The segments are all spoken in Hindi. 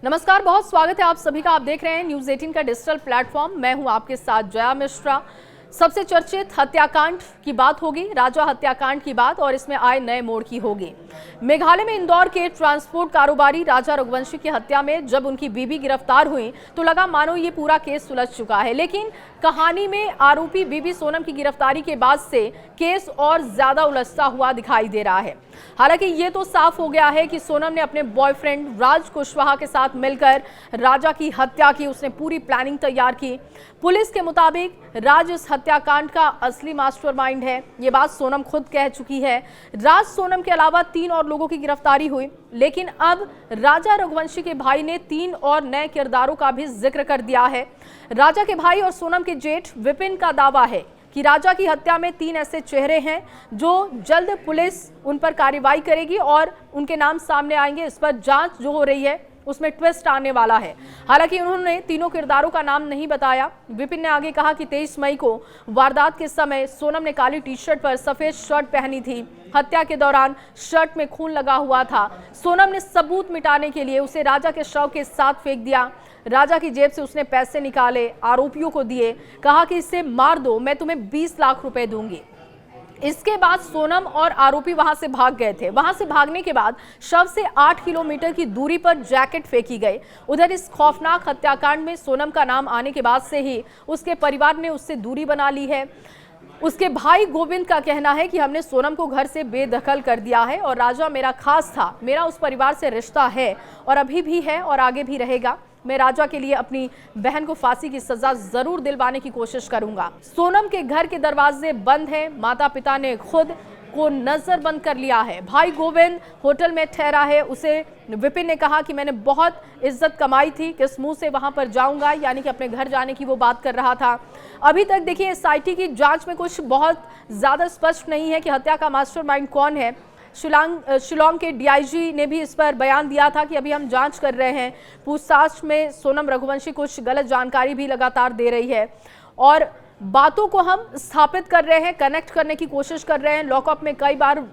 नमस्कार, बहुत स्वागत है आप सभी का। आप देख रहे हैं न्यूज़ 18 का डिजिटल प्लेटफॉर्म। मैं हूं आपके साथ जया मिश्रा। सबसे चर्चित हत्याकांड की बात होगी, राजा हत्याकांड की बात, और इसमें आए नए मोड़ की होगी। मेघालय में इंदौर के ट्रांसपोर्ट कारोबारी राजा रघुवंशी की हत्या में जब उनकी बीबी गिरफ्तार हुई तो लगा मानो ये पूरा केस सुलझ चुका है, लेकिन कहानी में आरोपी बीबी सोनम की गिरफ्तारी के बाद से केस और ज्यादा उलझता हुआ दिखाई दे रहा है। हालांकि ये तो साफ हो गया है कि सोनम ने अपने बॉयफ्रेंड राज कुशवाहा के साथ मिलकर राजा की हत्या की। उसने पूरी प्लानिंग तैयार की। पुलिस के मुताबिक राज इस हत्याकांड का असली मास्टरमाइंड है। ये बात सोनम खुद कह चुकी है। राज सोनम के अलावा 3 और लोगों की गिरफ्तारी हुई, लेकिन अब राजा रघुवंशी के भाई ने 3 और नए किरदारों का भी जिक्र कर दिया है। राजा के भाई और सोनम के जेठ विपिन का दावा है कि राजा की हत्या में 3 ऐसे चेहरे हैं जो जल्द पुलिस उन पर कार्रवाई करेगी और उनके नाम सामने आएंगे। इस पर जांच जो हो रही है उसमें ट्विस्ट आने वाला है। हालांकि उन्होंने तीनों किरदारों का नाम नहीं बताया। विपिन ने आगे कहा कि 23 मई को वारदात के समय सोनम ने काली टी-शर्ट पर सफेद शर्ट पहनी थी। हत्या के दौरान शर्ट में खून लगा हुआ था। सोनम ने सबूत मिटाने के लिए उसे राजा के शव के साथ फेंक दिया। राजा की जेब से उसने पैसे निकाले, आरोपियों को दिए, कहा कि इसे मार दो, मैं तुम्हें 20 लाख रुपए दूंगी। इसके बाद सोनम और आरोपी वहां से भाग गए थे। वहां से भागने के बाद शव से 8 किलोमीटर की दूरी पर जैकेट फेंकी गई। उधर इस खौफनाक हत्याकांड में सोनम का नाम आने के बाद से ही उसके परिवार ने उससे दूरी बना ली है। उसके भाई गोविंद का कहना है कि हमने सोनम को घर से बेदखल कर दिया है और राजा मेरा खास था। मेरा उस परिवार से रिश्ता है और अभी भी है और आगे भी रहेगा। मैं राजा के लिए अपनी बहन को फांसी की सजा जरूर दिलवाने की कोशिश करूंगा। सोनम के घर के दरवाजे बंद हैं। माता पिता ने खुद को नजरबंद कर लिया है। भाई गोविंद होटल में ठहरा है। उसे विपिन ने कहा कि मैंने बहुत इज्जत कमाई थी, किस मुंह से वहां पर जाऊंगा, यानी कि अपने घर जाने की वो बात कर रहा था। अभी तक देखिए एसआईटी की जांच में कुछ बहुत ज्यादा स्पष्ट नहीं है कि हत्या का मास्टरमाइंड कौन है। शिलोंग के डीआईजी ने भी इस पर बयान दिया था कि अभी हम जांच कर रहे हैं। पूछताछ में सोनम रघुवंशी कुछ गलत जानकारी भी लगातार दे रही है और बातों को हम स्थापित कर रहे हैं, कनेक्ट करने की कोशिश कर रहे हैं। लॉकअप में कई बार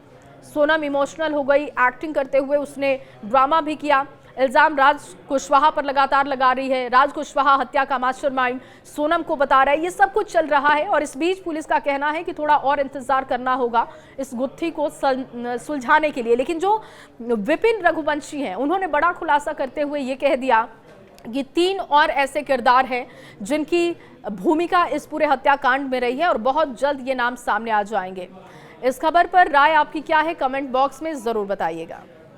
सोनम इमोशनल हो गई, एक्टिंग करते हुए उसने ड्रामा भी किया। इल्जाम राज कुशवाहा पर लगातार लगा रही है। राज कुशवाहा हत्या का मास्टरमाइंड सोनम को बता रहा है। ये सब कुछ चल रहा है और इस बीच पुलिस का कहना है कि थोड़ा और इंतजार करना होगा इस गुत्थी को सुलझाने के लिए। लेकिन जो विपिन रघुवंशी हैं, उन्होंने बड़ा खुलासा करते हुए ये कह दिया कि 3 और ऐसे किरदार हैं जिनकी भूमिका इस पूरे हत्याकांड में रही है और बहुत जल्द ये नाम सामने आ जाएंगे। इस खबर पर राय आपकी क्या है, कमेंट बॉक्स में जरूर बताइएगा।